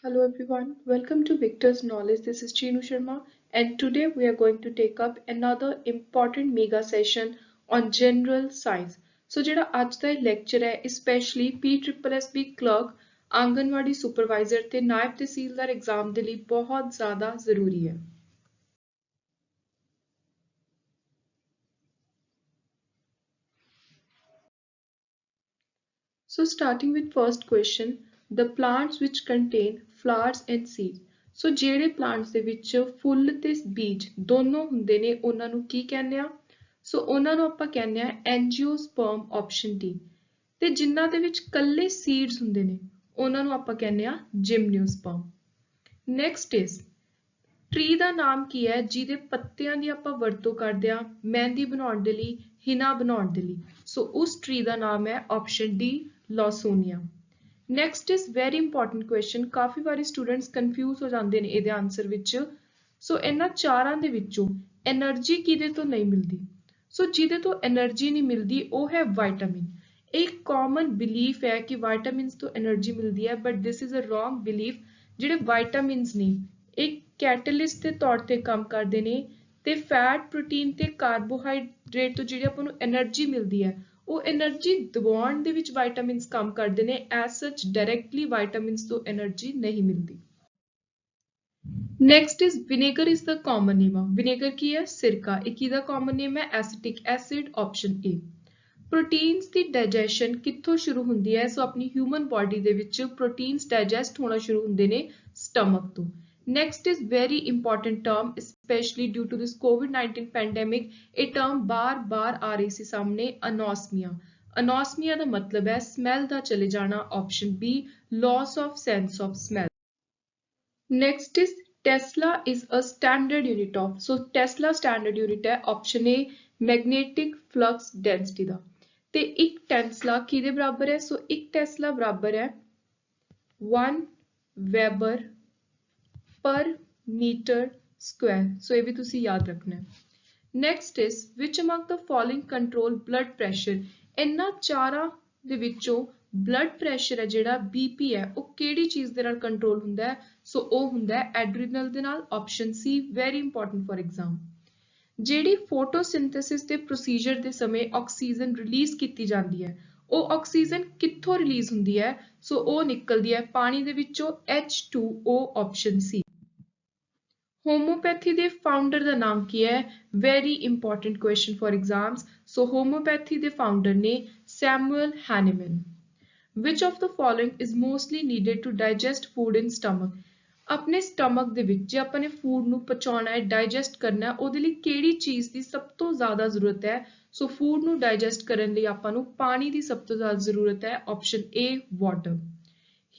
Hello everyone, welcome to Victor's Knowledge. This is Chinu Sharma, and today we are going to take up another important mega session on general science. So ਜਿਹੜਾ ਅੱਜ ਦਾ lecture ਹੈ especially PSSB clerk, anganwadi supervisor ਤੇ ਨਾਇਬ ਤਹਿਸੀਲਦਾਰ exam ਦੇ ਲਈ ਬਹੁਤ ਜ਼ਿਆਦਾ ਜ਼ਰੂਰੀ ਹੈ। So starting with first question, the plants which contain flowers and seeds. So ਜਿਹੜੇ plants ਦੇ ਵਿੱਚ ਫੁੱਲ ਤੇ ਬੀਜ ਦੋਨੋਂ ਹੁੰਦੇ ਨੇ ਉਹਨਾਂ ਨੂੰ ਕੀ ਕਹਿੰਦੇ ਆ? ਸੋ ਉਹਨਾਂ ਨੂੰ ਆਪਾਂ ਕਹਿੰਦੇ ਆ ਐਂਜੀਓਸਪਰਮ ਆਪਸ਼ਨ ਡੀ। ਤੇ ਜਿਨ੍ਹਾਂ ਦੇ ਵਿੱਚ ਕੱਲੇ ਸੀਡਸ ਹੁੰਦੇ ਨੇ ਉਹਨਾਂ ਨੂੰ ਆਪਾਂ ਕਹਿੰਦੇ ਆ ਜਿਮਨੋਸਪਰਮ। ਨੈਕਸਟ ਇਜ਼ ਟਰੀ ਦਾ ਨਾਮ ਕੀ ਹੈ ਜਿਹਦੇ ਪੱਤਿਆਂ ਦੀ ਆਪਾਂ ਵਰਤੋਂ ਕਰਦੇ ਆ ਮਹਿੰਦੀ ਬਣਾਉਣ ਦੇ ਲਈ, ਹਿਨਾ ਬਣਾਉਣ ਦੇ ਲਈ? ਸੋ ਉਸ ਟਰੀ ਦਾ ਨਾਮ ਹੈ option D Lawsonia. Next is very important question, ਕਾਫੀ ਵਾਰੀ ਸਟੂਡੈਂਟਸ ਕਨਫਿਊਜ਼ ਹੋ ਜਾਂਦੇ ਨੇ ਇਹਦੇ ਆਨਸਰ ਵਿੱਚ। ਸੋ ਇਹਨਾਂ ਚਾਰਾਂ ਦੇ ਵਿੱਚੋਂ એનર્ਜੀ ਕਿਹਦੇ ਤੋਂ ਨਹੀਂ ਮਿਲਦੀ? ਸੋ ਜਿਹਦੇ ਤੋਂ એનર્ਜੀ ਨਹੀਂ ਮਿਲਦੀ ਉਹ ਹੈ ਵਿਟਾਮਿਨ। ਇੱਕ ਕਾਮਨ ਬਿਲੀਫ ਹੈ ਕਿ ਵਿਟਾਮਿਨਸ ਤੋਂ એનર્ਜੀ ਮਿਲਦੀ ਹੈ, but this is a wrong belief. ਜਿਹੜੇ ਵਿਟਾਮਿਨਸ ਨੇ ਇੱਕ ਕੈਟਲਿਸਟ ਦੇ ਤੌਰ ਤੇ ਕੰਮ ਕਰਦੇ ਨੇ ਤੇ ਫੈਟ, ਪ੍ਰੋਟੀਨ ਤੇ ਕਾਰਬੋਹਾਈਡਰੇਟ ਤੋਂ ਜਿਹੜੀ ਆਪਾਂ ਨੂੰ એનર્ਜੀ ਮਿਲਦੀ ਹੈ ਉਹ એનર્ਜੀ ਦਿਵਾਉਣ ਦੇ ਵਿੱਚ ਵਿਟਾਮਿਨਸ ਕੰਮ ਕਰਦੇ ਨੇ। ਐਜ਼ ਸੱਚ ਡਾਇਰੈਕਟਲੀ ਵਿਟਾਮਿਨਸ ਤੋਂ એનર્ਜੀ ਨਹੀਂ ਮਿਲਦੀ। Next is vinegar is the common name. Vinegar ਕੀ ਹੈ? ਸਿਰਕਾ। ਇਹ ਕਿਹਦਾ ਕਾਮਨ ਨੇਮ ਹੈ? Acetic acid, option A. Proteins ਦੀ ਡਾਈਜੈਸ਼ਨ ਕਿੱਥੋਂ ਸ਼ੁਰੂ ਹੁੰਦੀ ਹੈ? ਸੋ ਆਪਣੀ ਹਿਊਮਨ ਬਾਡੀ ਦੇ ਵਿੱਚ ਪ੍ਰੋਟੀਨਸ ਡਾਈਜੈਸਟ ਹੋਣਾ ਸ਼ੁਰੂ ਹੁੰਦੇ ਨੇ ਸਟਮਕ ਤੋਂ। Next is very important term, especially due to this COVID-19 pandemic. ਇਹ term ਬਾਰ-ਬਾਰ ਆ ਰਹੀ ਸੀ ਸਾਹਮਣੇ, anosmia। anosmia ਦਾ ਮਤਲਬ ਹੈ smell ਦਾ ਚਲੇ ਜਾਣਾ, option B, loss of sense of smell। Next is Tesla is a standard unit of, so Tesla standard unit ਹੈ option A, magnetic flux density ਦਾ। ਤੇ ਇੱਕ ਟੈਸਲਾ ਕਿਹਦੇ ਬਰਾਬਰ ਹੈ? ਸੋ ਇੱਕ ਟੈਸਲਾ ਬਰਾਬਰ ਹੈ 1 Weber per meter square। ਸੋ ਇਹ ਵੀ ਤੁਸੀਂ ਯਾਦ ਰੱਖਣਾ ਹੈ। Next is which among the following control blood pressure? ਇਹਨਾਂ ਚਾਰਾਂ ਦੇ ਵਿੱਚੋਂ ਬਲੱਡ ਪ੍ਰੈਸ਼ਰ ਹੈ ਜਿਹੜਾ BP ਹੈ ਉਹ ਕਿਹੜੀ ਚੀਜ਼ ਦੇ ਨਾਲ ਕੰਟਰੋਲ ਹੁੰਦਾ ਹੈ? ਸੋ ਉਹ ਹੁੰਦਾ ਹੈ ਐਡਰੀਨਲ ਦੇ ਨਾਲ, option C, very important for exam. ਜਿਹੜੀ ਫੋਟੋਸਿੰਥੇਸਿਸ ਦੇ ਪ੍ਰੋਸੀਜਰ ਦੇ ਸਮੇਂ ਆਕਸੀਜਨ ਰਿਲੀਜ਼ ਕੀਤੀ ਜਾਂਦੀ ਹੈ ਉਹ ਆਕਸੀਜਨ ਕਿੱਥੋਂ ਰਿਲੀਜ਼ ਹੁੰਦੀ ਹੈ? ਸੋ ਉਹ ਨਿਕਲਦੀ ਹੈ ਪਾਣੀ ਦੇ ਵਿੱਚੋਂ, H2O, ਆਪਸ਼ਨ ਸੀ। ਹੋਮੋਪੈਥੀ ਦੇ ਫਾਊਂਡਰ ਦਾ ਨਾਮ ਕੀ ਹੈ? Very important question for exams. So homeopathy ਦੇ ਫਾਊਂਡਰ ਨੇ Samuel ਹੈਨੀਮਨ। Which of the following is mostly needed to digest food in stomach? ਆਪਣੇ ਸਟਮਕ ਦੇ ਵਿੱਚ ਜੇ ਆਪਾਂ ਨੇ ਫੂਡ ਨੂੰ ਪਚਾਉਣਾ ਹੈ, ਡਾਈਜੈਸਟ ਕਰਨਾ ਹੈ, ਉਹਦੇ ਲਈ ਕਿਹੜੀ ਚੀਜ਼ ਦੀ ਸਭ ਤੋਂ ਜ਼ਿਆਦਾ ਜ਼ਰੂਰਤ ਹੈ? ਸੋ ਫੂਡ ਨੂੰ ਡਾਈਜੈਸਟ ਕਰਨ ਲਈ ਆਪਾਂ ਨੂੰ ਪਾਣੀ ਦੀ ਸਭ ਤੋਂ ਜ਼ਿਆਦਾ ਜ਼ਰੂਰਤ ਹੈ, ਆਪਸ਼ਨ ਏ, ਵਾਟਰ।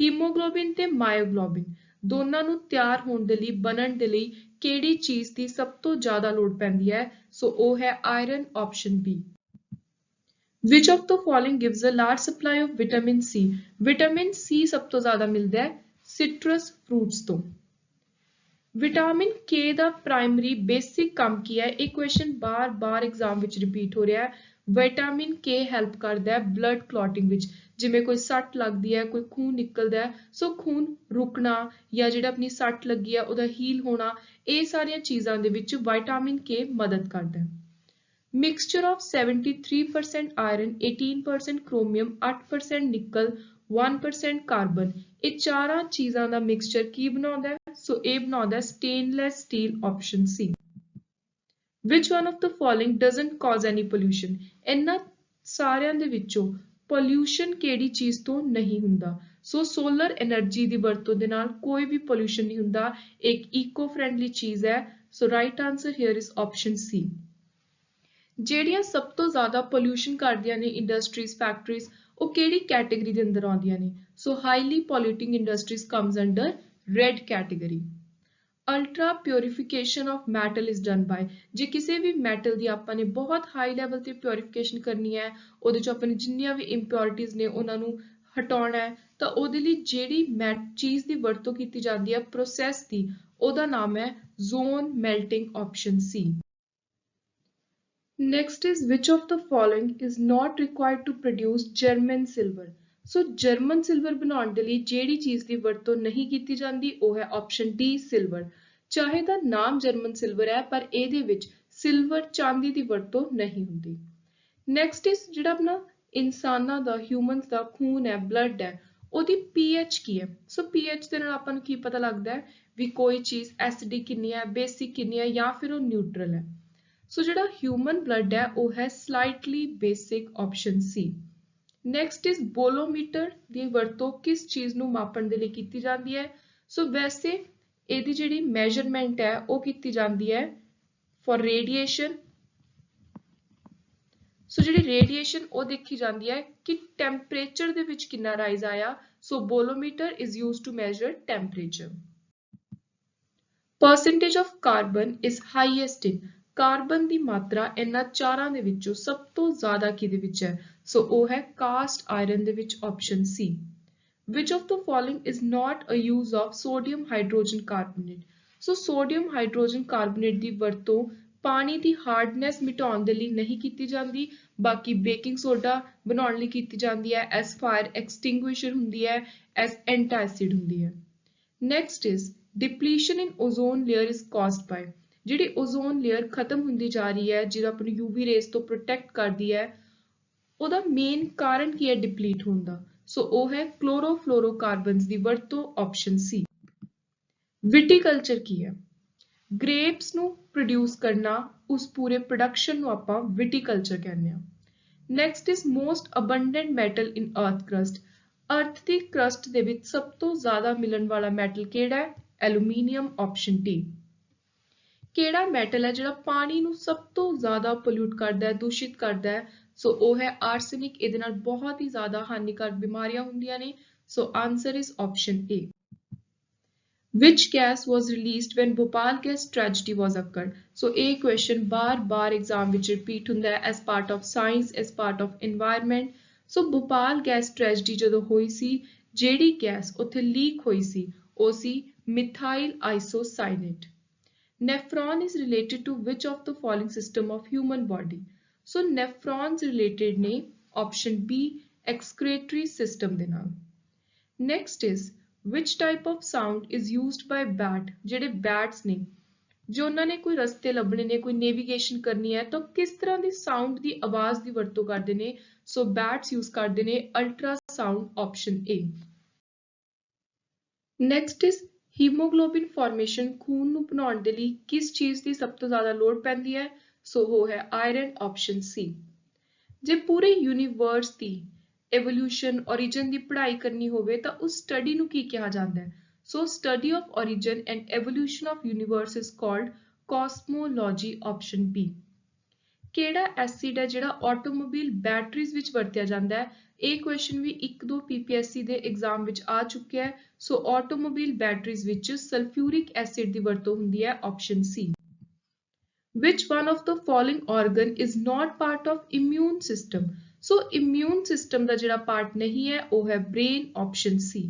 ਹੀਮੋਗਲੋਬਿਨ ਤੇ ਮਾਇਓਗਲੋਬਿਨ ਦੋਨਾਂ ਨੂੰ ਤਿਆਰ ਹੋਣ ਦੇ ਲਈ, ਬਣਨ ਦੇ ਲਈ ਕਿਹੜੀ ਚੀਜ਼ ਦੀ ਸਭ ਤੋਂ ਜ਼ਿਆਦਾ ਲੋੜ ਪੈਂਦੀ ਹੈ? ਸੋ ਉਹ ਹੈ iron, option B. Which of the following gives a large supply of vitamin C? Vitamin C ਸਭ ਤੋਂ ਜ਼ਿਆਦਾ ਮਿਲਦਾ ਹੈ ਸਿਟਰਸ ਫਰੂਟਸ ਤੋਂ। ਵਿਟਾਮਿਨ ਕੇ ਦਾ ਪ੍ਰਾਇਮਰੀ ਬੇਸਿਕ ਕੰਮ ਕੀ ਹੈ? ਇਹ ਕੁਐਸਚਨ ਬਾਰ-ਬਾਰ ਐਗਜ਼ਾਮ ਵਿੱਚ ਰਿਪੀਟ ਹੋ ਰਿਹਾ ਹੈ। ਵਿਟਾਮਿਨ ਕੇ ਹੈਲਪ ਕਰਦਾ ਹੈ ਬਲੱਡ ਕਲੌਟਿੰਗ ਵਿੱਚ। ਜਿਵੇਂ ਕੋਈ ਸੱਟ ਲੱਗਦੀ ਹੈ, ਕੋਈ ਖੂਨ ਨਿਕਲਦਾ ਹੈ, ਸੋ ਖੂਨ ਰੁਕਣਾ ਜਾਂ ਜਿਹੜਾ ਆਪਣੀ ਸੱਟ ਲੱਗੀ ਹੈ ਉਹਦਾ ਹੀਲ ਹੋਣਾ, ਇਹ ਸਾਰੀਆਂ ਚੀਜ਼ਾਂ ਦੇ ਵਿੱਚ ਵਿਟਾਮਿਨ ਕੇ ਮਦਦ ਕਰਦਾ ਹੈ। Mixture of 73% iron, 18% chromium, 8% nickel, 1% carbon। ਇਹ ਚਾਰਾਂ ਚੀਜ਼ਾਂ ਦਾ ਮਿਕਸਚਰ ਕੀ ਬਣਾਉਂਦਾ ਹੈ? ਸੋ ਇਹ ਬਣਾਉਂਦਾ ਹੈ stainless steel, option C. Which one of the following doesn't cause any pollution? ਇਹਨਾਂ ਸਾਰਿਆਂ ਦੇ ਵਿੱਚੋਂ ਪੋਲਿਊਸ਼ਨ ਕਿਹੜੀ ਚੀਜ਼ ਤੋਂ ਨਹੀਂ ਹੁੰਦਾ? ਸੋ ਸੋਲਰ એનર્ਜੀ ਦੀ ਵਰਤੋਂ ਦੇ ਨਾਲ ਕੋਈ ਵੀ ਪੋਲਿਊਸ਼ਨ ਨਹੀਂ ਹੁੰਦਾ, ਇੱਕ ਇਕੋ ਫ੍ਰੈਂਡਲੀ ਚੀਜ਼ ਹੈ। ਸੋ right answer here is option ਸੀ। ਜਿਹੜੀਆਂ ਸਭ ਤੋਂ ਜ਼ਿਆਦਾ ਪੋਲਿਊਸ਼ਨ ਕਰਦੀਆਂ ਨੇ ਇੰਡਸਟਰੀਜ਼, ਫੈਕਟਰੀਜ਼, ਉਹ ਕਿਹੜੀ ਕੈਟੇਗਰੀ ਦੇ ਅੰਦਰ ਆਉਂਦੀਆਂ ਨੇ? So highly polluting industries comes under red category. Ultra purification of metal is done by, ਜੇ ਕਿਸੇ ਵੀ ਮੈਟਲ ਦੀ ਆਪਾਂ ਨੇ ਬਹੁਤ ਹਾਈ ਲੈਵਲ ਤੇ ਪਿਉਰੀਫਿਕੇਸ਼ਨ ਕਰਨੀ ਹੈ, ਉਹਦੇ ਚ ਆਪਾਂ ਨੇ ਜਿੰਨੀਆਂ ਵੀ ਇੰਪਿਉਰਿਟੀਜ਼ ਨੇ ਉਹਨਾਂ ਨੂੰ ਹਟਾਉਣਾ ਹੈ, ਤਾਂ ਉਹਦੇ ਲਈ ਜਿਹੜੀ ਚੀਜ਼ ਦੀ ਵਰਤੋਂ ਕੀਤੀ ਜਾਂਦੀ ਹੈ ਪ੍ਰੋਸੈਸ ਦੀ, ਉਹਦਾ ਨਾਮ ਹੈ zone melting, option C. Next is which of the following is not required to produce German silver? So German silver ਬਣਾਉਣ ਦੇ ਲਈ ਜਿਹੜੀ ਚੀਜ਼ ਦੀ ਵਰਤੋਂ ਨਹੀਂ ਕੀਤੀ ਜਾਂਦੀ ਉਹ ਹੈ ਆਪਸ਼ਨ ਡੀ ਸਿਲਵਰ। ਚਾਹੇ ਦਾ ਨਾਮ ਜਰਮਨ ਸਿਲਵਰ ਹੈ ਪਰ ਇਹਦੇ ਵਿੱਚ ਸਿਲਵਰ ਚਾਂਦੀ ਦੀ ਵਰਤੋਂ ਨਹੀਂ ਹੁੰਦੀ। ਨੈਕਸਟ ਇਸ ਜਿਹੜਾ ਆਪਣਾ ਇਨਸਾਨਾਂ ਦਾ ਹਿਊਮਨਸ ਦਾ ਖੂਨ ਹੈ ਬਲੱਡ ਹੈ ਉਹਦੀ ਪੀਐਚ ਕੀ ਹੈ। ਸੋ ਪੀਐਚ ਦੇ ਨਾਲ ਆਪਾਂ ਨੂੰ ਕੀ ਪਤਾ ਲੱਗਦਾ ਹੈ ਵੀ ਕੋਈ ਚੀਜ਼ ਐਸਿਡਿਕ ਕਿੰਨੀ ਹੈ ਬੇਸਿਕ ਕਿੰਨੀ ਹੈ ਜਾਂ ਫਿਰ ਉਹ ਨਿਊਟਰਲ ਹੈ। ਸੋ ਜਿਹੜਾ ਹਿਊਮਨ ਬਲੱਡ ਹੈ ਉਹ ਹੈ slightly basic option C. Next ਇਸ ਬੋਲੋਮੀਟਰ ਦੀ ਵਰਤੋਂ ਕਿਸ ਚੀਜ਼ ਨੂੰ ਮਾਪਣ ਦੇ ਲਈ ਕੀਤੀ ਜਾਂਦੀ ਹੈ। ਸੋ ਵੈਸੇ ਇਹਦੀ ਜਿਹੜੀ ਮੈਜ਼ਰਮੈਂਟ ਹੈ ਉਹ ਕੀਤੀ ਜਾਂਦੀ ਹੈ ਫॉर ਰੇਡੀਏਸ਼ਨ। ਸੋ ਜਿਹੜੀ ਰੇਡੀਏਸ਼ਨ ਉਹ ਦੇਖੀ ਜਾਂਦੀ ਹੈ ਕਿ ਟੈਂਪਰੇਚਰ ਦੇ ਵਿੱਚ ਕਿੰਨਾ ਰਾਈਜ਼ ਆਇਆ। So bolometer is used to measure temperature. Percentage of carbon is highest in. Carbon ਦੀ ਮਾਤਰਾ ਇਹਨਾਂ ਚਾਰਾਂ ਦੇ ਵਿੱਚੋਂ ਸਭ ਤੋਂ ਜ਼ਿਆਦਾ ਕਿਹਦੇ ਵਿੱਚ ਹੈ। ਸੋ ਉਹ ਹੈ ਕਾਸਟ ਆਇਰਨ ਦੇ ਵਿੱਚ option C. Which of the following is not a use of sodium hydrogen carbonate? So sodium hydrogen carbonate ਦੀ ਵਰਤੋਂ ਪਾਣੀ ਦੀ ਹਾਰਡਨੈਸ ਮਿਟਾਉਣ ਦੇ ਲਈ ਨਹੀਂ ਕੀਤੀ ਜਾਂਦੀ। ਬਾਕੀ ਬੇਕਿੰਗ ਸੋਡਾ ਬਣਾਉਣ ਲਈ ਕੀਤੀ ਜਾਂਦੀ ਹੈ ਐਸ ਫਾਇਰ ਐਕਸਟਿੰਗੁਇਸ਼ਰ ਹੁੰਦੀ ਹੈ ਐਸ ਐਂਟਾਸਿਡ ਹੁੰਦੀ ਹੈ। Next is depletion in ozone layer is caused by. ਜਿਹੜੀ ਓਜ਼ੋਨ ਲੇਅਰ ਖਤਮ ਹੁੰਦੀ ਜਾ ਰਹੀ ਹੈ ਜਿਹੜਾ ਆਪਾਂ ਨੂੰ ਯੂਵੀ ਰੇਜ਼ ਤੋਂ ਪ੍ਰੋਟੈਕਟ ਕਰਦੀ ਹੈ ਉਹਦਾ ਮੇਨ ਕਾਰਨ ਕੀ ਹੈ ਡਿਪਲੀਟ ਹੋਣ ਦਾ। ਸੋ ਉਹ ਹੈ ਕਲੋਰੋਫਲੋਰੋਕਾਰਬਨਸ ਦੀ ਵਰਤੋਂ ਆਪਸ਼ਨ ਸੀ। ਵਿਟੀਕਲਚਰ ਕੀ ਹੈ। ਗ੍ਰੇਪਸ ਨੂੰ ਪ੍ਰੋਡਿਊਸ ਕਰਨਾ ਉਸ ਪੂਰੇ ਪ੍ਰੋਡਕਸ਼ਨ ਨੂੰ ਆਪਾਂ ਵਿਟੀਕਲਚਰ ਕਹਿੰਦੇ ਹਾਂ। Next is most abundant metal in earth crust. ਅਰਥ ਦੀ ਕਰਸਟ ਦੇ ਵਿੱਚ ਸਭ ਤੋਂ ਜ਼ਿਆਦਾ ਮਿਲਣ ਵਾਲਾ ਮੈਟਲ ਕਿਹੜਾ ਹੈ। Aluminium option D. ਕਿਹੜਾ ਮੈਟਲ ਹੈ ਜਿਹੜਾ ਪਾਣੀ ਨੂੰ ਸਭ ਤੋਂ ਜ਼ਿਆਦਾ ਪੋਲਿਊਟ ਕਰਦਾ ਹੈ ਦੂਸ਼ਿਤ ਕਰਦਾ ਹੈ। ਸੋ ਉਹ ਹੈ ਆਰਸੈਨਿਕ। ਇਹਦੇ ਨਾਲ ਬਹੁਤ ਹੀ ਜ਼ਿਆਦਾ ਹਾਨੀਕਾਰਕ ਬਿਮਾਰੀਆਂ ਹੁੰਦੀਆਂ ਨੇ। So answer is option A. Which gas was released when Bhopal gas tragedy was occurred? So ਇਹ question ਬਾਰ-ਬਾਰ ਐਗਜ਼ਾਮ ਵਿੱਚ ਰਿਪੀਟ ਹੁੰਦਾ ਹੈ as part of science, as part of environment. So Bhopal gas tragedy ਜਦੋਂ ਹੋਈ ਸੀ ਜਿਹੜੀ ਗੈਸ ਉੱਥੇ leak ਹੋਈ ਸੀ ਉਹ ਸੀ methyl isocyanate. Nephron is related to which of the following system of human body? So nephrons related ਨੇ option B excretory system ਦੇ ਨਾਲ। Next is which type of sound is used by bat? ਜਿਹੜੇ bats ਨੇ ਜੋ ਉਹਨਾਂ ਨੇ ਕੋਈ ਰਸਤੇ ਲੱਭਣੇ ਨੇ ਕੋਈ ਨੈਵੀਗੇਸ਼ਨ ਕਰਨੀ ਹੈ ਤਾਂ ਕਿਸ ਤਰ੍ਹਾਂ ਦੀ ਸਾਊਂਡ ਦੀ ਆਵਾਜ਼ ਦੀ ਵਰਤੋਂ ਕਰਦੇ ਨੇ। ਸੋ bats use ਕਰਦੇ ਨੇ ultrasound option A। Next is haemoglobin formation ਖੂਨ ਨੂੰ ਬਣਾਉਣ ਦੇ ਲਈ ਕਿਸ ਚੀਜ਼ ਦੀ ਸਭ ਤੋਂ ਜ਼ਿਆਦਾ ਲੋੜ ਪੈਂਦੀ ਹੈ। ਸੋ ਉਹ ਹੈ ਆਇਰਨ ਆਪਸ਼ਨ ਸੀ। ਜੇ ਪੂਰੇ ਯੂਨੀਵਰਸ ਦੀ ਐਵੋਲੂਸ਼ਨ origin ਦੀ ਪੜ੍ਹਾਈ ਕਰਨੀ ਹੋਵੇ ਤਾਂ ਉਸ ਸਟੱਡੀ ਨੂੰ ਕੀ ਕਿਹਾ ਜਾਂਦਾ ਹੈ। So study of origin and evolution of universe is called cosmology option B. ਕਿਹੜਾ ਐਸਿਡ ਹੈ ਜਿਹੜਾ ਆਟੋਮੋਬਾਈਲ ਬੈਟਰੀਜ਼ ਵਿੱਚ ਵਰਤਿਆ ਜਾਂਦਾ ਹੈ। ਇਹ ਕੁਐਸਚਨ ਵੀ 1-2 ਪੀਪੀਐਸਸੀ ਦੇ ਐਗਜ਼ਾਮ ਵਿੱਚ ਆ ਚੁੱਕਿਆ ਹੈ। ਸੋ ਆਟੋਮੋਬਾਈਲ ਬੈਟਰੀਜ਼ ਵਿੱਚ ਸਲਫਿਊਰਿਕ ਐਸਿਡ ਦੀ ਵਰਤੋਂ ਹੁੰਦੀ ਹੈ option C. Which one of the following organ is not part of immune system? So immune system ਦਾ ਜਿਹੜਾ part ਨਹੀਂ ਹੈ ਉਹ ਹੈ brain option C.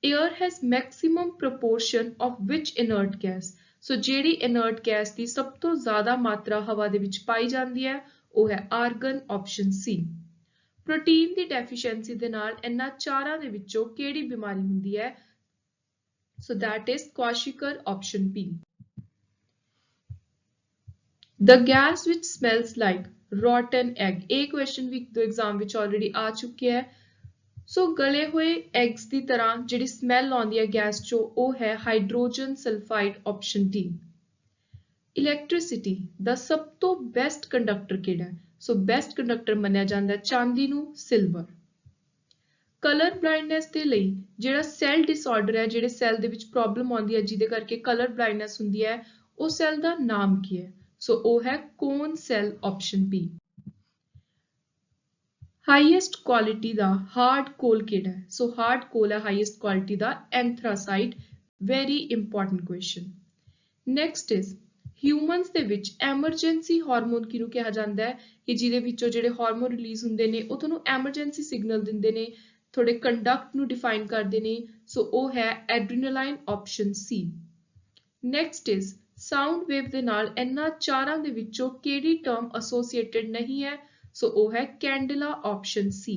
Air has maximum proportion of which inert gas? So ਜਿਹੜੀ inert gas ਦੀ ਸਭ ਤੋਂ ਜ਼ਿਆਦਾ ਮਾਤਰਾ ਹਵਾ ਦੇ ਵਿੱਚ ਪਾਈ ਜਾਂਦੀ ਹੈ ਉਹ ਹੈ argon option C. ਪ੍ਰੋਟੀਨ ਦੀ ਡੈਫੀਸ਼ੀਐਂਸੀ ਦੇ ਨਾਲ ਇਹਨਾਂ ਚਾਰਾਂ ਦੇ ਵਿੱਚੋਂ ਕਿਹੜੀ ਬਿਮਾਰੀ ਹੁੰਦੀ ਹੈ। So that is Kwashiorkor option B. The gas which smells like rotten egg. ਇਹ question ਵੀ ਦੋ ਐਗਜ਼ਾਮ ਵਿੱਚ already ਆ ਚੁੱਕਿਆ ਹੈ। ਸੋ ਗਲੇ ਹੋਏ ਐਗਸ ਦੀ ਤਰ੍ਹਾਂ ਜਿਹੜੀ ਸਮੈਲ ਆਉਂਦੀ ਹੈ ਗੈਸ ਚੋਂ ਉਹ ਹੈ hydrogen sulphide option D. Electricity ਦਾ ਸਭ ਤੋਂ ਬੈਸਟ ਕੰਡਕਟਰ ਕਿਹੜਾ ਹੈ। ਸੋ ਬੈਸਟ ਕੰਡਕਟਰ ਮੰਨਿਆ ਜਾਂਦਾ ਚਾਂਦੀ ਨੂੰ ਸਿਲਵਰ। ਕਲਰ ਬਲਾਈਂਡਨੈਸ ਦੇ ਲਈ ਜਿਹੜਾ ਸੈੱਲ ਡਿਸਆਰਡਰ ਹੈ ਜਿਹੜੇ ਸੈੱਲ ਦੇ ਵਿੱਚ ਪ੍ਰੋਬਲਮ ਆਉਂਦੀ ਹੈ ਜਿਹਦੇ ਕਰਕੇ ਕਲਰ ਬਲਾਈਂਡਨੈਸ ਹੁੰਦੀ ਹੈ ਉਹ ਸੈੱਲ ਦਾ ਨਾਮ ਕੀ ਹੈ। ਸੋ ਉਹ ਹੈ cone cell option B. Highest quality ਦਾ ਹਾਰਡ ਕੋਲ ਕਿਹੜਾ ਹੈ। ਸੋ ਹਾਰਡ ਕੋਲ ਹੈ ਹਾਈਐਸਟ ਕੁਆਲਿਟੀ ਦਾ anthracite. Very important question. Next is humans ਦੇ ਵਿੱਚ ਐਮਰਜੈਂਸੀ ਹਾਰਮੋਨ ਕਿਹਨੂੰ ਕਿਹਾ ਜਾਂਦਾ ਹੈ ਕਿ ਜਿਹਦੇ ਵਿੱਚੋਂ ਜਿਹੜੇ ਹਾਰਮੋਨ ਰਿਲੀਜ਼ ਹੁੰਦੇ ਨੇ ਉਹ ਤੁਹਾਨੂੰ ਐਮਰਜੈਂਸੀ ਸਿਗਨਲ ਦਿੰਦੇ ਨੇ ਤੁਹਾਡੇ ਕੰਡਕਟ ਨੂੰ ਡਿਫਾਈਨ ਕਰਦੇ ਨੇ। ਸੋ ਉਹ ਹੈ adrenaline option C. Next is sound wave ਦੇ ਨਾਲ ਇਹਨਾਂ ਚਾਰਾਂ ਦੇ ਵਿੱਚੋਂ ਕਿਹੜੀ ਟਰਮ ਐਸੋਸੀਏਟਡ ਨਹੀਂ ਹੈ। ਸੋ ਉਹ ਹੈ candela option C.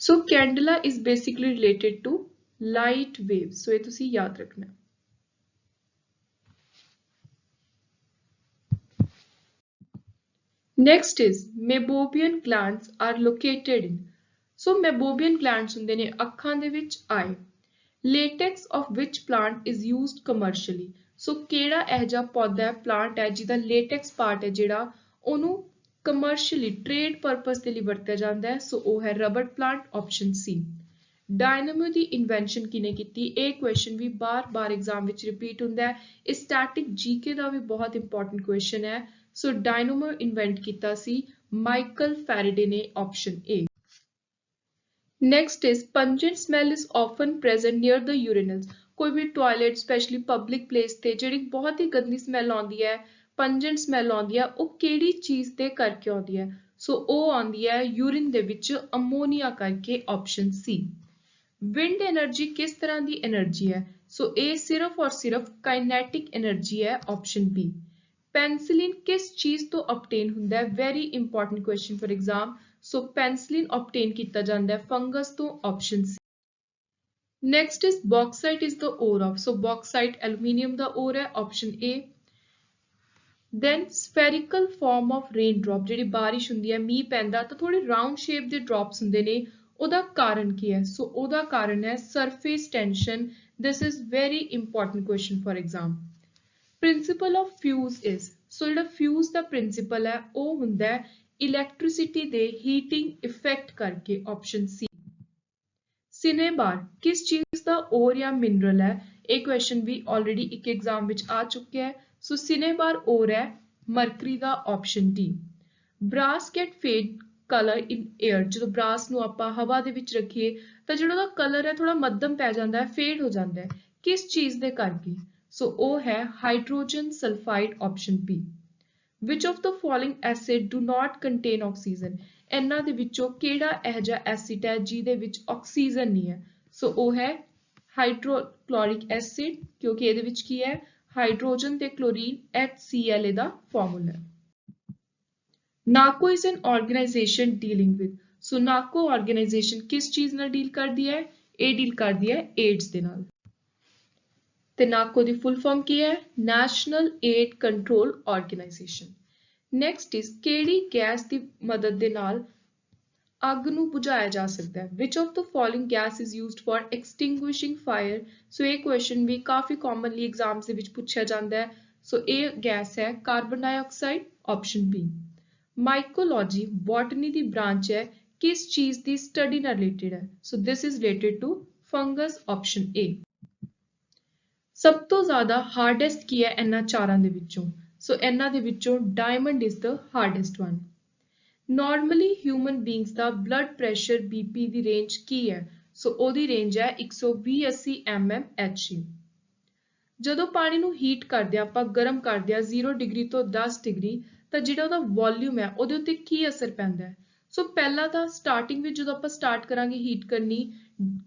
So candela is basically related to light waves, so ये तुसी याद रखना। Next is meibomian glands are located in. So meibomian glands हुंदे ने अखां दे विच आए। Latex of which plant is used commercially. So केड़ा एह जा पौधा है, प्लांट है जिहदा लेटेक्स पार्ट है जिहड़ा ओनू कमर्शियली ट्रेड पर्पस दे लई वरतिया जांदा है, सो वो है rubber plant, option C. Dynamo की इन्वेंशन किने कीती, ये क्वेश्चन भी बार बार एग्जाम विच रिपीट हुंदा है। स्टैटिक जीके का भी बहुत इंपॉर्टेंट क्वेश्चन है। सो डायनामो इन्वेंट किया सी माइकल फैराडे ने, option A. Next is pungent smell is often present near the urinals. कोई भी टॉयलेट स्पैशली पब्लिक प्लेस ते जिहड़ी बहुत ही गंदी स्मैल आउंदी है, पंजेंट स्मैल आउंदी है, वो किहड़ी चीज ते करके आउंदी है? सो वो आउंदी है यूरिन दे विच अमोनीया करके, ऑप्शन सी। विंड एनर्जी किस तरह की एनर्जी है? सो ये सिर्फ और सिर्फ काइनेटिक एनर्जी है, ऑप्शन बी। पेंसिलिन किस चीज तो ऑब्टेन हुंदा है? Very important question for exam. So penicillin obtain किया जाता है फंगस तो, option C. Next is bauxite is the ore of. So bauxite aluminium दा ओर है, option A. Then spherical form of rain drop, जिहड़ी बारिश हुंदी है, मीह पैंदा तो थोड़े राउंड शेप दे ड्रॉप्स हुंदे ने, ओदा कारण की है? सो ओदा कारण है surface tension. This is very important question for exam. Principle of fuse is. So जिहड़ा फ्यूज दा प्रिंसिपल है वो हुंदा है इलैक्ट्रिसिटी दे हीटिंग इफेक्ट करके, ऑप्शन सी। सिनेबार किस चीज दा ओर या मिनरल है? एक क्वेश्चन भी ऑलरेडी एक एग्जाम विच आ चुके हैं। सो सिनेबार ओर है मरकरी दा, option D. Brass get fade colour in air. जो ब्रास नूं आपां हवा दे विच रखिए तो जिहड़ा ओहदा कलर है थोड़ा मध्यम पै जांदा है, फेड हो जांदा है, किस चीज दे करके? सो वो है hydrogen sulphide, option B. Which of the following acid do not contain oxygen. इन्हां दे विचों केड़ा इह जिहा एसिड है जिहदे विच ऑक्सीजन नहीं है? सो वो है हाइड्रोक्लोरिक एसिड, क्योंकि इहदे विच की है हाइड्रोजन ते क्लोरीन HCl दा फॉर्मूला है। NACO is an organisation dealing with. So NACO organisation किस चीज नाल डील करदी है? ए डील करदी है एड्स दे नाल। ते नाको दी फुल फॉर्म की है? National aid control organisation. Next is केड़ी गैस की मदद दे नाल अग नूं बुझाया जा सकता है? Which of the following gas is used for extinguishing fire. So ये क्वेश्चन भी काफी कॉमनली एग्जाम्स दे विच पूछा जाता है। सो ये गैस है carbon dioxide, option B. Mycology botany दी ब्रांच है, किस चीज दी स्टडी नाल रिलेटेड है? So this is related to fungus, option A. सब तो ज्यादा हार्डेस्ट की है इन्हां चारां दे विचों? सो इन्हां दे विचों diamond is the hardest one. Normally human beings दा ब्लड प्रैशर BP दी रेंज की है? सो ओदी रेंज है 120-80 mmHg। ਜਦੋਂ ਪਾਣੀ ਨੂੰ ਹੀਟ ਕਰਦੇ ਆਪਾਂ ਗਰਮ ਕਰਦੇ ਆ 0 ਡਿਗਰੀ ਤੋਂ 10 ਡਿਗਰੀ ਤਾਂ ਜਿਹੜਾ ਉਹਦਾ ਵੋਲਿਊਮ ਹੈ ਉਹਦੇ ਉੱਤੇ ਕੀ ਅਸਰ ਪੈਂਦਾ ਹੈ? ਸੋ ਪਹਿਲਾਂ ਤਾਂ ਸਟਾਰਟਿੰਗ ਵਿੱਚ ਜਦੋਂ ਆਪਾਂ ਸਟਾਰਟ ਕਰਾਂਗੇ ਹੀਟ ਕਰਨੀ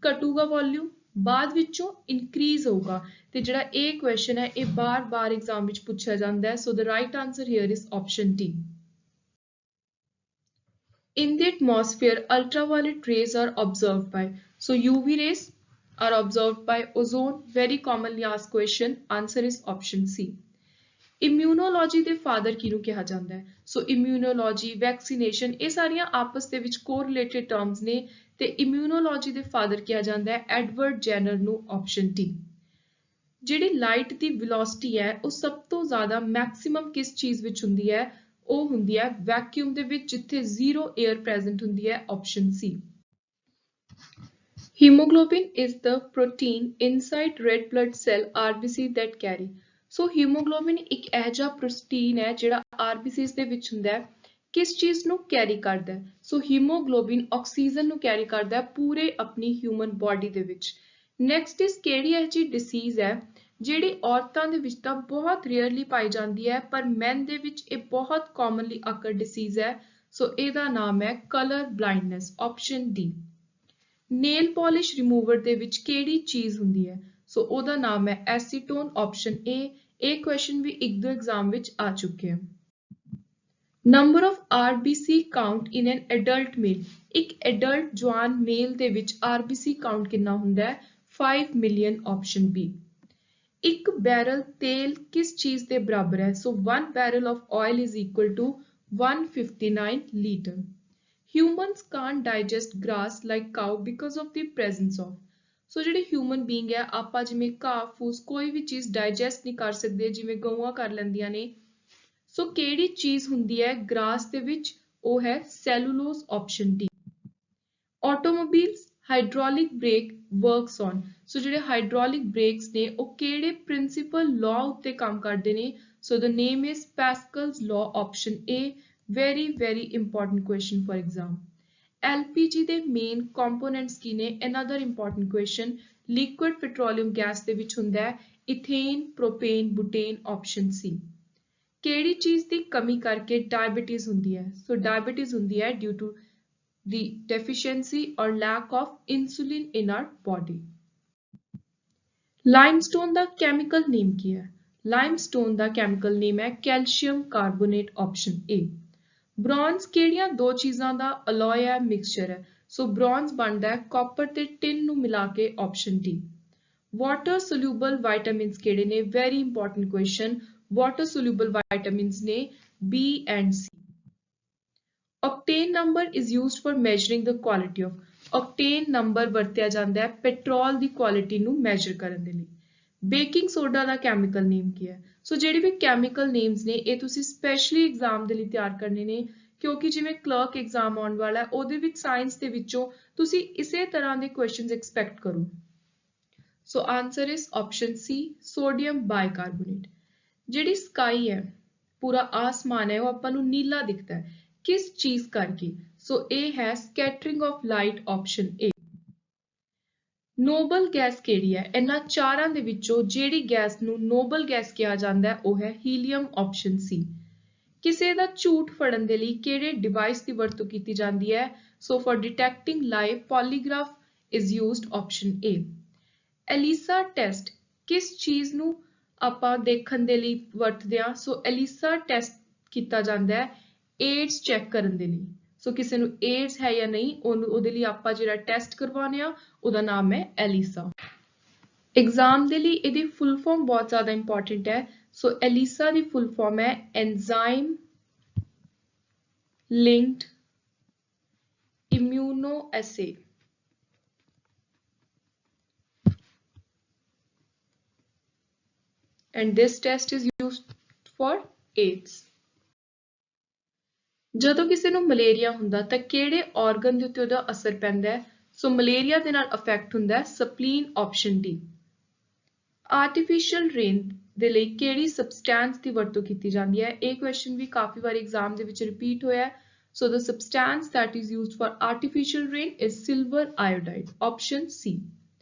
ਘਟੂਗਾ ਵੋਲਿਊਮ, ਬਾਅਦ ਵਿੱਚੋਂ ਇਨਕਰੀਜ਼ ਹੋਊਗਾ। ਤੇ ਜਿਹੜਾ ਇਹ ਕੁਐਸਚਨ ਹੈ ਇਹ ਬਾਰ-ਬਾਰ ਐਗਜ਼ਾਮ ਵਿੱਚ ਪੁੱਛਿਆ ਜਾਂਦਾ ਹੈ। So the right answer here is option D. In the atmosphere, ultraviolet rays are observed by. So UV rays are observed by ozone. Very commonly asked question. Answer is option C. Immunology ਦੇ father ਕਿਹਨੂੰ ਕਿਹਾ ਜਾਂਦਾ ਹੈ? So immunology, vaccination ਇਹ ਸਾਰੀਆਂ ਆਪਸ ਦੇ ਵਿੱਚ correlated terms ਨੇ ਤੇ immunology ਦੇ father ਕਿਹਾ ਜਾਂਦਾ ਹੈ ਐਡਵਰਡ ਜੈਨਰ ਨੂੰ, option D. ਜਿਹੜੀ ਲਾਈਟ ਦੀ velocity ਹੈ ਉਹ ਸਭ ਤੋਂ ਜ਼ਿਆਦਾ ਮੈਕਸਿਮਮ ਕਿਸ ਚੀਜ਼ ਵਿੱਚ ਹੁੰਦੀ ਹੈ? ਉਹ ਹੁੰਦੀ ਹੈ ਵੈਕਿਊਮ ਦੇ ਵਿੱਚ ਜਿੱਥੇ ਜ਼ੀਰੋ 에ਅਰ ਪ੍ਰੈਜ਼ੈਂਟ ਹੁੰਦੀ ਹੈ, option C. Haemoglobin is the protein inside red blood cell RBC that carry. So haemoglobin ਇੱਕ ਇਹੋ ਜਿਹਾ ਪ੍ਰੋਟੀਨ ਹੈ ਜਿਹੜਾ RBCs ਦੇ ਵਿੱਚ ਹੁੰਦਾ ਹੈ, ਕਿਸ ਚੀਜ਼ ਨੂੰ ਕੈਰੀ ਕਰਦਾ ਹੈ? ਸੋ ਹੀਮੋਗਲੋਬਿਨ ਆਕਸੀਜਨ ਨੂੰ ਕੈਰੀ ਕਰਦਾ ਹੈ ਪੂਰੇ ਆਪਣੀ ਹਿਊਮਨ ਬੋਡੀ ਦੇ ਵਿੱਚ। ਨੈਕਸਟ ਇਜ਼ ਕਿਹੜੀ ਇਹੋ ਜਿਹੀ ਡਿਸੀਜ਼ ਹੈ ਜਿਹੜੀ ਔਰਤਾਂ ਦੇ ਵਿੱਚ ਤਾਂ ਬਹੁਤ ਰੇਅਰਲੀ ਪਾਈ ਜਾਂਦੀ ਹੈ ਪਰ ਮੈਨ ਦੇ ਵਿੱਚ ਇਹ ਬਹੁਤ ਕਾਮਨਲੀ ਅਕਰ ਡਿਸੀਜ਼ ਹੈ। ਸੋ ਇਹਦਾ ਨਾਮ ਹੈ colour blindness, option D. Nail polish remover ਦੇ ਵਿੱਚ ਕਿਹੜੀ ਚੀਜ਼ ਹੁੰਦੀ ਹੈ? ਸੋ ਉਹਦਾ ਨਾਮ ਹੈ ਐਸੀਟੋਨ, ਆਪਸ਼ਨ ਏ। ਇਹ ਕੁਐਸਚਨ ਵੀ ਇੱਕ ਦੋ ਐਗਜ਼ਾਮ ਵਿੱਚ ਆ ਚੁੱਕੇ ਹਨ। Number of RBC count in an adult male, ਇੱਕ ਐਡਲਟ ਜਵਾਨ ਮੇਲ ਦੇ ਵਿੱਚ RBC ਕਾਊਂਟ ਕਿੰਨਾ ਹੁੰਦਾ ਹੈ 5 ਮਿਲੀਅਨ ਆਪਸ਼ਨ ਬੀ। ਇੱਕ ਬੈਰਲ ਤੇਲ ਕਿਸ ਚੀਜ਼ ਦੇ ਬਰਾਬਰ ਹੈ, ਸੋ 1 barrel of oil is equal to 159 liter। Humans can't digest grass like cow because of the presence of, ਸੋ ਜਿਹੜੇ ਹਿਊਮਨ ਬੀਇੰਗ ਹੈ ਆਪਾਂ ਜਿਵੇਂ ਘਾਹ ਫੂਸ ਕੋਈ ਵੀ ਚੀਜ਼ ਡਾਈਜੈਸਟ ਨਹੀਂ ਕਰ ਸਕਦੇ ਜਿਵੇਂ ਗਊਆਂ ਕਰ ਲੈਂਦੀਆਂ ਨੇ। ਸੋ ਕਿਹੜੀ ਚੀਜ਼ ਹੁੰਦੀ ਹੈ ਗ੍ਰਾਸ ਦੇ ਵਿੱਚ, ਉਹ ਹੈ cellulose option D. Automobiles hydraulic brake works on, so ਜਿਹੜੇ ਹਾਈਡ੍ਰੋਲਿਕ ਬ੍ਰੇਕਸ ਨੇ ਉਹ ਕਿਹੜੇ ਪ੍ਰਿੰਸੀਪਲ ਲਾਅ ਉੱਤੇ ਕੰਮ ਕਰਦੇ ਨੇ, so the name is Pascal's law option A. Very important question for exam. LPG ਦੇ ਮੇਨ ਕੰਪੋਨੈਂਟਸ ਕੀ ਨੇ, another important question. Liquid petroleum gas ਦੇ ਵਿੱਚ ਹੁੰਦਾ ਹੈ ਇਥੇਨ ਪ੍ਰੋਪੇਨ ਬੁਟੇਨ ਆਪਸ਼ਨ ਸੀ। ਕਿਹੜੀ ਚੀਜ਼ ਦੀ ਕਮੀ ਕਰਕੇ ਡਾਇਬੀਟੀਜ਼ ਹੁੰਦੀ ਹੈ, ਸੋ ਡਾਇਬੀਟੀਜ਼ ਹੁੰਦੀ ਹੈ due to the deficiency or lack of insulin in our body। Limestone ਦਾ ਕੈਮੀਕਲ ਨੇਮ ਕੀ ਹੈ, ਲਾਈਮਸਟੋਨ ਦਾ ਕੈਮੀਕਲ ਨੇਮ ਹੈ calcium carbonate option A. Bronze ਕਿਹੜੀਆਂ ਦੋ ਚੀਜ਼ਾਂ ਦਾ ਅਲੋਏ ਹੈ ਮਿਕਸਚਰ ਹੈ, ਸੋ ਬ੍ਰੌਂਜ਼ ਬਣਦਾ ਹੈ ਕਾਪਰ ਤੇ ਟਿਨ ਨੂੰ ਮਿਲਾ ਕੇ option D. Water soluble vitamins ਕਿਹੜੇ ਨੇ, very important question. Water soluble vitamins ਨੇ B and C. Octane number is used for measuring the quality of, octane number ਵਰਤਿਆ ਜਾਂਦਾ ਹੈ ਪੈਟਰੋਲ ਦੀ ਕੁਆਲਿਟੀ ਨੂੰ ਮੈਜ਼ਰ ਕਰਨ ਦੇ ਲਈ। ਬੇਕਿੰਗ ਸੋਡਾ ਦਾ ਕੈਮੀਕਲ ਨੇਮ ਕੀ ਹੈ, ਸੋ ਜਿਹੜੇ ਵੀ ਕੈਮੀਕਲ ਨੇਮਸ ਨੇ ਇਹ ਤੁਸੀਂ ਸਪੈਸ਼ਲੀ ਐਗਜ਼ਾਮ ਦੇ ਲਈ ਤਿਆਰ ਕਰਨੇ ਨੇ ਕਿਉਂਕਿ ਜਿਵੇਂ ਕਲਰਕ ਐਗਜ਼ਾਮ ਆਉਣ ਵਾਲਾ ਹੈ ਉਹਦੇ ਵਿੱਚ ਸਾਇੰਸ ਦੇ ਵਿੱਚੋਂ ਤੁਸੀਂ ਇਸੇ ਤਰ੍ਹਾਂ ਦੇ ਕੁਐਸਚਨਸ ਐਕਸਪੈਕਟ ਕਰੋ। So answer is option C sodium bicarbonate. ਜਿਹੜੀ ਸਕਾਈ ਹੈ ਪੂਰਾ ਆਸਮਾਨ ਹੈ ਉਹ ਆਪਾਂ ਨੂੰ ਨੀਲਾ ਦਿਖਦਾ ਹੈ ਕਿਸ ਚੀਜ਼ ਕਰਕੇ, ਸੋ ਇਹ ਹੈ scattering of light option A. Noble gas ਕਿਹੜੀ ਹੈ, ਇਹਨਾਂ ਚਾਰਾਂ ਦੇ ਵਿੱਚੋਂ ਜਿਹੜੀ ਗੈਸ ਨੂੰ ਨੋਬਲ ਗੈਸ ਕਿਹਾ ਜਾਂਦਾ ਹੈ ਉਹ ਹੈ ਹੀਲੀਅਮ ਆਪਸ਼ਨ ਸੀ। ਕਿਸੇ ਦਾ ਝੂਠ ਫੜਨ ਦੇ ਲਈ ਕਿਹੜੇ ਡਿਵਾਈਸ ਦੀ ਵਰਤੋਂ ਕੀਤੀ ਜਾਂਦੀ ਹੈ, ਸੋ for detecting lie polygraph is used option A. ELISA test ਕਿਸ ਚੀਜ਼ ਨੂੰ ਆਪਾਂ ਦੇਖਣ ਦੇ ਲਈ ਵਰਤਦੇ ਹਾਂ, ਸੋ ਐਲੀਸਾ ਟੈਸਟ ਕੀਤਾ ਜਾਂਦਾ ਹੈ ਏਡਸ ਚੈੱਕ ਕਰਨ ਦੇ ਲਈ। ਸੋ ਕਿਸੇ ਨੂੰ ਏਡਸ ਹੈ ਜਾਂ ਨਹੀਂ ਉਹਦੇ ਲਈ ਆਪਾਂ ਜਿਹੜਾ ਟੈਸਟ ਕਰਵਾਉਂਦੇ ਆ ਉਹਦਾ ਨਾਮ ਹੈ ਐਲੀਸਾ। ਐਗਜ਼ਾਮ ਦੇ ਲਈ ਇਹਦੀ ਫੁੱਲ ਫਾਰਮ ਬਹੁਤ ਜ਼ਿਆਦਾ ਇੰਪੋਰਟੈਂਟ ਹੈ, ਸੋ ਐਲੀਸਾ ਦੀ ਫੁੱਲ ਫਾਰਮ ਹੈ enzyme linked immunoassay. and this test is used for AIDS। ਜਦੋਂ ਕਿਸੇ ਨੂੰ ਮਲੇਰੀਆ ਹੁੰਦਾ ਤਾਂ ਕਿਹੜੇ ਆਰਗਨ ਦੇ ਉੱਤੇ ਉਹਦਾ ਅਸਰ ਪੈਂਦਾ ਹੈ, ਸੋ ਮਲੇਰੀਆ ਦੇ ਨਾਲ ਅਫੈਕਟ ਹੁੰਦਾ ਹੈ spleen option D. Artificial rain ਦੇ ਲਈ ਕਿਹੜੀ ਸਬਸਟੈਂਸ ਦੀ ਵਰਤੋਂ ਕੀਤੀ ਜਾਂਦੀ ਹੈ, ਇਹ ਕੁਐਸਚਨ ਵੀ ਕਾਫੀ ਵਾਰ ਐਗਜ਼ਾਮ ਦੇ ਵਿੱਚ ਰਿਪੀਟ ਹੋਇਆ ਹੈ। So the substance that is used for artificial rain is silver iodide option C।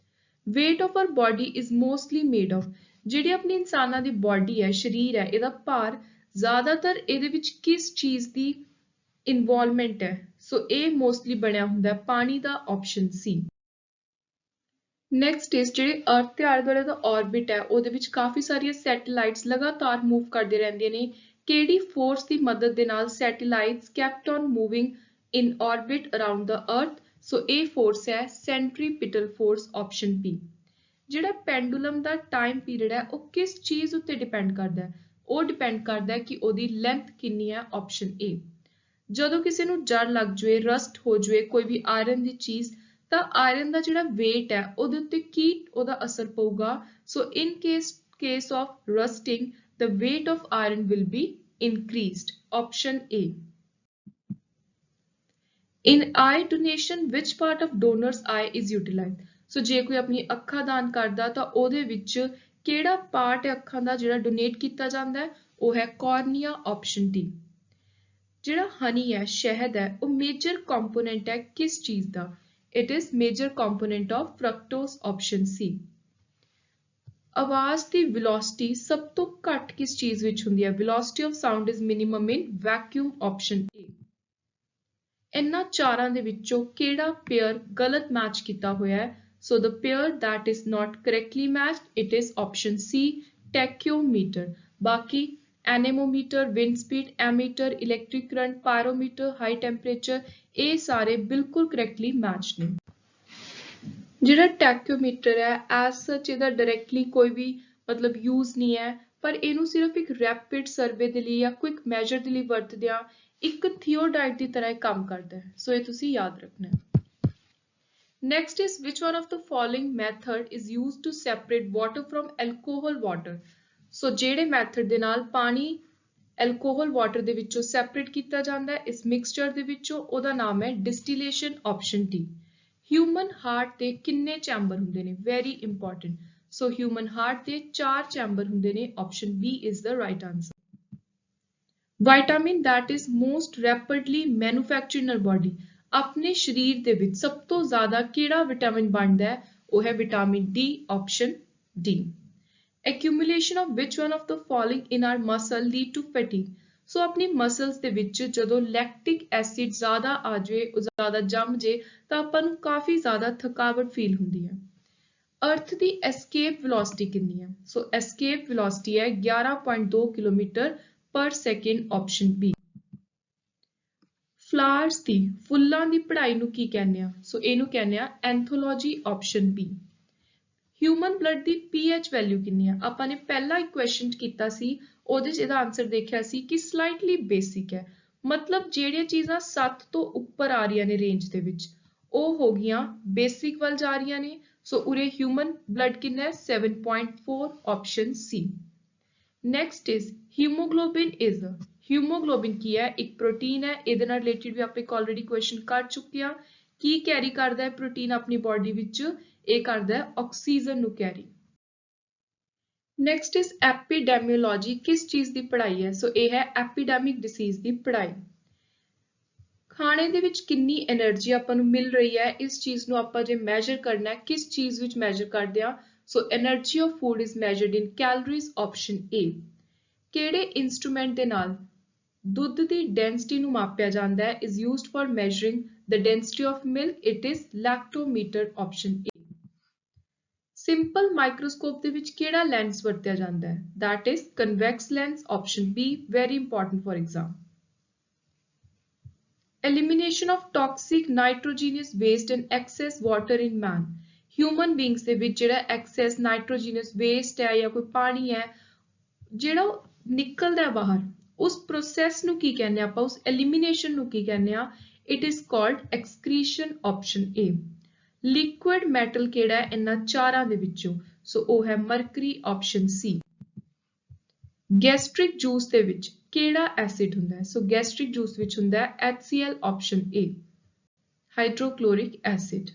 weight of our body is mostly made of, ਜਿਹੜੀ ਆਪਣੀ ਇਨਸਾਨਾਂ ਦੀ ਬਾਡੀ ਹੈ ਸਰੀਰ ਹੈ ਇਹਦਾ ਭਾਰ ਜ਼ਿਆਦਾਤਰ ਇਹਦੇ ਵਿੱਚ ਕਿਸ ਚੀਜ਼ ਦੀ ਇਨਵੋਲਵਮੈਂਟ ਹੈ, ਸੋ ਇਹ ਮੋਸਟਲੀ ਬਣਿਆ ਹੁੰਦਾ ਹੈ ਪਾਣੀ ਦਾ ਆਪਸ਼ਨ ਸੀ। ਨੈਕਸਟ ਇਜ਼ ਜਿਹੜੇ ਅਰਥ ਦੇ ਆਲੇ ਦੁਆਲੇ ਦਾ ਆਰਬਿਟ ਹੈ ਉਹਦੇ ਵਿੱਚ ਕਾਫੀ ਸਾਰੀਆਂ ਸੈਟੇਲਾਈਟਸ ਲਗਾਤਾਰ ਮੂਵ ਕਰਦੇ ਰਹਿੰਦੀਆਂ ਨੇ। ਕਿਹੜੀ ਫੋਰਸ ਦੀ ਮਦਦ ਦੇ ਨਾਲ satellites kept on moving in orbit around the earth, so ਇਹ ਫੋਰਸ ਹੈ ਸੈਂਟਰੀਪੀਟਲ ਫੋਰਸ ਆਪਸ਼ਨ ਬੀ। ਜਿਹੜਾ ਪੈਂਡੂਲਮ ਦਾ ਟਾਈਮ ਪੀਰੀਅਡ ਹੈ ਉਹ ਕਿਸ ਚੀਜ਼ ਉੱਤੇ ਡਿਪੈਂਡ ਕਰਦਾ ਹੈ, ਉਹ ਡਿਪੈਂਡ ਕਰਦਾ ਹੈ ਕਿ ਉਹਦੀ ਲੈਂਥ ਕਿੰਨੀ ਹੈ ਆਪਸ਼ਨ ਏ। ਜਦੋਂ ਕਿਸੇ ਨੂੰ ਜੜ ਲੱਗ ਜਾਵੇ ਰਸਟ ਹੋ ਜਾਵੇ ਕੋਈ ਵੀ ਆਇਰਨ ਦੀ ਚੀਜ਼ ਤਾਂ ਆਇਰਨ ਦਾ ਜਿਹੜਾ weight ਹੈ ਉਹਦੇ ਉੱਤੇ ਕੀ ਉਹਦਾ ਅਸਰ ਪਊਗਾ, ਸੋ ਇਨ case of rusting the weight of iron will be increased option A। in eye donation which part of donor's eye is utilized, ਸੋ ਜੇ ਕੋਈ ਆਪਣੀ ਅੱਖਾਂ ਦਾਨ ਕਰਦਾ ਤਾਂ ਉਹਦੇ ਵਿੱਚ ਕਿਹੜਾ ਪਾਰਟ ਹੈ ਅੱਖਾਂ ਦਾ ਜਿਹੜਾ ਡੋਨੇਟ ਕੀਤਾ ਜਾਂਦਾ ਹੈ, ਉਹ ਹੈ ਕਾਰਨੀਆ ਆਪਸ਼ਨ ਡੀ। ਜਿਹੜਾ ਹਨੀ ਹੈ ਸ਼ਹਿਦ ਹੈ ਉਹ ਮੇਜਰ ਕੰਪੋਨੈਂਟ ਹੈ ਕਿਸ ਚੀਜ਼ ਦਾ, it is major component of fructose option C। ਆਵਾਜ਼ ਦੀ velocity ਸਭ ਤੋਂ ਘੱਟ ਕਿਸ ਚੀਜ਼ ਵਿੱਚ ਹੁੰਦੀ ਹੈ, velocity of sound is minimum in vacuum option A। ਇਹਨਾਂ ਚਾਰਾਂ ਦੇ ਵਿੱਚੋਂ ਕਿਹੜਾ ਪੇਅਰ ਗਲਤ ਮੈਚ ਕੀਤਾ ਹੋਇਆ ਹੈ, so the pair that is not correctly matched it is option C tachyometer। ਬਾਕੀ anemometer, wind speed, ammeter, electric current, pyrometer, high temperature, ये सारे बिल्कुल करैक्टली मैच ने। जिहड़ा टैक्योमीटर है एज सच इहदा डायरैक्टली कोई भी मतलब यूज नहीं है, पर इनू सिर्फ एक रैपिड सर्वे दे लई या क्विक मैजर दे लई वरतदे आ, एक थियोडाइट की तरह काम करता है। सो ये तुसी याद रखना है। Next is which one of the following method is used to separate water from alcohol water? So ਜਿਹੜੇ method ਦੇ ਨਾਲ ਪਾਣੀ alcohol water ਦੇ ਵਿੱਚੋਂ separate ਕੀਤਾ ਜਾਂਦਾ ਹੈ ਇਸ mixture ਦੇ ਵਿੱਚੋਂ, ਉਹਦਾ ਨਾਮ ਹੈ distillation option D। Human heart ਦੇ ਕਿੰਨੇ ਚੈਂਬਰ ਹੁੰਦੇ ਨੇ? Very important. So human heart ਦੇ 4 ਚੈਂਬਰ ਹੁੰਦੇ ਨੇ। Option B is the right answer. Vitamin that is most rapidly manufactured in our body. ਆਪਣੇ ਸ਼ਰੀਰ ਦੇ ਵਿੱਚ ਸਭ ਤੋਂ ਜ਼ਿਆਦਾ ਕਿਹੜਾ ਵਿਟਾਮਿਨ ਬਣਦਾ ਹੈ? ਉਹ ਹੈ vitamin D, option D. Accumulation of which one of the following in our muscle lead to fatigue? ਸੋ ਆਪਣੀ ਮਸਲਸ ਦੇ ਵਿੱਚ ਜਦੋਂ ਲੈਕਟਿਕ ਐਸਿਡ ਜ਼ਿਆਦਾ ਆ ਜਾਵੇ, ਉਹ ਜ਼ਿਆਦਾ ਜੰਮ ਜੇ ਤਾਂ ਆਪਾਂ ਨੂੰ ਕਾਫੀ ਜ਼ਿਆਦਾ ਥਕਾਵਟ ਫੀਲ ਹੁੰਦੀ ਹੈ। ਅਰਥ ਦੀ ਐਸਕੇਪ ਵੈਲੋਸਿਟੀ ਕਿੰਨੀ ਹੈ? ਸੋ ਐਸਕੇਪ ਵੈਲੋਸਿਟੀ ਹੈ 11.2 ਕਿਲੋਮੀਟਰ ਪਰ ਸੈਕਿੰਡ, ਆਪਸ਼ਨ ਬੀ। ਫਲਾਵਰਸ ਦੀ ਫੁੱਲਾਂ ਦੀ ਪੜ੍ਹਾਈ ਨੂੰ ਕੀ ਕਹਿੰਦੇ ਆ? ਸੋ ਇਹਨੂੰ ਕਹਿੰਦੇ ਆ ਐਂਥੋਲੋਜੀ, ਆਪਸ਼ਨ ਬੀ। ਹਿਊਮਨ ਬਲੱਡ ਦੀ ਪੀਐਚ ਵੈਲਿਊ ਕਿੰਨੀ ਆ? ਆਪਾਂ ਨੇ ਪਹਿਲਾ ਇੱਕ ਕੁਐਸਚਨ ਕੀਤਾ ਸੀ, ਉਹਦੇ 'ਚ ਇਹਦਾ ਆਨਸਰ ਦੇਖਿਆ ਸੀ ਕਿ ਸਲਾਈਟਲੀ ਬੇਸਿਕ ਹੈ, ਮਤਲਬ ਜਿਹੜੀਆਂ ਚੀਜ਼ਾਂ 7 ਤੋਂ ਉੱਪਰ ਆ ਰਹੀਆਂ ਨੇ ਰੇਂਜ ਦੇ ਵਿੱਚ ਉਹ ਹੋ ਗਈਆਂ ਬੇਸਿਕ ਵੱਲ ਜਾ ਰਹੀਆਂ ਨੇ। ਸੋ ਉਰੇ ਹਿਊਮਨ ਬਲੱਡ ਕਿੰਨਾ ਹੈ? 7.4, option C. Next is haemoglobin is haemoglobin ਕੀ ਹੈ? ਇੱਕ ਪ੍ਰੋਟੀਨ ਹੈ। ਇਹਦੇ ਨਾਲ ਰਿਲੇਟਡ ਵੀ ਆਪਾਂ ਇੱਕ ਆਲਰੇਡੀ ਕੁਐਸਚਨ ਕਰ ਚੁੱਕੇ ਆ। ਕੀ ਕੈਰੀ ਕਰਦਾ ਹੈ ਪ੍ਰੋਟੀਨ ਆਪਣੀ ਬਾਡੀ ਵਿੱਚ? ਇਹ ਕਰਦਾ ਹੈ ਆਕਸੀਜਨ ਨੂੰ ਕੈਰੀ। ਨੈਕਸਟ ਇਜ਼ ਐਪੀਡੈਮੀਓਲੋਜੀ, ਕਿਸ ਚੀਜ਼ ਦੀ ਪੜ੍ਹਾਈ ਹੈ? ਸੋ ਇਹ ਹੈ ਐਪੀਡੈਮਿਕ ਡਿਸੀਜ਼ ਦੀ ਪੜ੍ਹਾਈ। ਖਾਣੇ ਦੇ ਵਿੱਚ ਕਿੰਨੀ એનર્ਜੀ ਆਪਾਂ ਨੂੰ ਮਿਲ ਰਹੀ ਹੈ, ਇਸ ਚੀਜ਼ ਨੂੰ ਆਪਾਂ ਜੇ ਮੈਜਰ ਕਰਨਾ ਹੈ ਕਿਸ ਚੀਜ਼ ਵਿੱਚ ਮੈਜਰ ਕਰਦੇ ਆ? So energy of food is measured in calories, option A. ਕਿਹੜੇ ਇਨਸਟਰੂਮੈਂਟ ਦੇ ਨਾਲ ਦੁੱਧ ਦੀ ਡੈਂਸਿਟੀ ਨੂੰ ਮਾਪਿਆ ਜਾਂਦਾ ਹੈ? Is used for measuring the density of milk, it is lactometer, option A. Simple microscope ਦੇ ਵਿੱਚ ਕਿਹੜਾ ਲੈਂਸ ਵਰਤਿਆ ਜਾਂਦਾ ਹੈ? that is convex lens, option B, very important for exam. Elimination of toxic nitrogenous waste and excess water in man. Human beings ਦੇ ਵਿੱਚ ਜਿਹੜਾ excess nitrogenous waste ਹੈ ਜਾਂ ਕੋਈ ਪਾਣੀ ਹੈ ਜਿਹੜਾ ਨਿਕਲਦਾ ਬਾਹਰ, ਉਸ ਪ੍ਰੋਸੈਸ ਨੂੰ ਕੀ ਕਹਿੰਦੇ ਆਪਾਂ? ਉਸ elimination ਨੂੰ ਕੀ ਕਹਿੰਦੇ ਆ? it is called excretion, option A. Liquid metal ਕਿਹੜਾ ਹੈ ਇਹਨਾਂ ਚਾਰਾਂ ਦੇ ਵਿੱਚੋਂ? ਸੋ ਉਹ ਹੈ ਮਰਕਰੀ, ਆਪਸ਼ਨ ਸੀ। ਗੈਸਟ੍ਰਿਕ ਜੂਸ ਦੇ ਵਿੱਚ ਕਿਹੜਾ ਐਸਿਡ ਹੁੰਦਾ ਹੈ? ਸੋ ਗੈਸਟ੍ਰਿਕ ਜੂਸ ਵਿੱਚ ਹੁੰਦਾ ਹੈ HCl, ਆਪਸ਼ਨ ਏ, ਹਾਈਡਰੋਕਲੋਰਿਕ ਐਸਿਡ।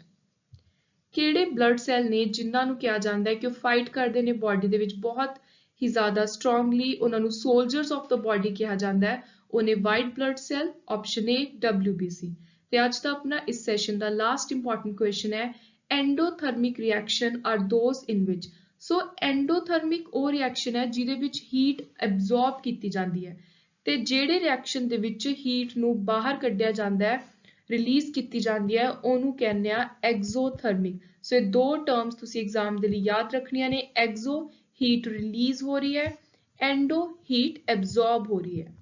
ਕਿਹੜੇ ਬਲੱਡ ਸੈੱਲ ਨੇ ਜਿਨ੍ਹਾਂ ਨੂੰ ਕਿਹਾ ਜਾਂਦਾ ਹੈ ਕਿ ਉਹ ਫਾਈਟ ਕਰਦੇ ਨੇ ਬਾਡੀ ਦੇ ਵਿੱਚ ਬਹੁਤ ਹੀ ਜ਼ਿਆਦਾ ਸਟਰੋਂਗਲੀ, ਉਹਨਾਂ ਨੂੰ ਸੋਲਜਰਸ ਆਫ ਦ ਬਾਡੀ ਕਿਹਾ ਜਾਂਦਾ ਹੈ? ਉਹਨੇ white blood cell, option A, WBC। ਤੇ ਅੱਜ ਦਾ ਆਪਣਾ ਇਸ ਸੈਸ਼ਨ ਦਾ ਲਾਸਟ ਇੰਪੋਰਟੈਂਟ ਕੁਐਸਚਨ ਹੈ ਐਂਡੋਥਰਮਿਕ ਰਿਐਕਸ਼ਨ ਆਰ ਦੋਜ਼ ਇਨ ਵਿਚ। ਸੋ ਐਂਡੋਥਰਮਿਕ ਉਹ ਰਿਐਕਸ਼ਨ ਹੈ ਜਿਹਦੇ ਵਿੱਚ ਹੀਟ ਐਬਜ਼ੌਰਬ ਕੀਤੀ ਜਾਂਦੀ ਹੈ, ਤੇ ਜਿਹੜੇ ਰਿਐਕਸ਼ਨ ਦੇ ਵਿੱਚ ਹੀਟ ਨੂੰ ਬਾਹਰ ਕੱਢਿਆ ਜਾਂਦਾ ਹੈ, ਰਿਲੀਜ਼ ਕੀਤੀ ਜਾਂਦੀ ਹੈ, ਉਹਨੂੰ ਕਹਿੰਦੇ ਆ ਐਗਜ਼ੋਥਰਮਿਕ। ਸੋ ਇਹ ਦੋ ਟਰਮਸ ਤੁਸੀਂ ਐਗਜ਼ਾਮ ਦੇ ਲਈ ਯਾਦ ਰੱਖਣੀਆਂ ਨੇ। ਐਗਜ਼ੋ ਹੀਟ ਰਿਲੀਜ਼ ਹੋ ਰਹੀ ਹੈ, ਐਂਡੋ ਹੀਟ ਐਬਜ਼ੌਰਬ ਹੋ ਰਹੀ ਹੈ।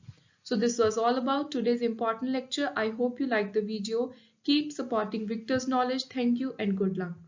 So this was all about today's important lecture. I hope you liked the video. Keep supporting Victor's Knowledge. Thank you and good luck.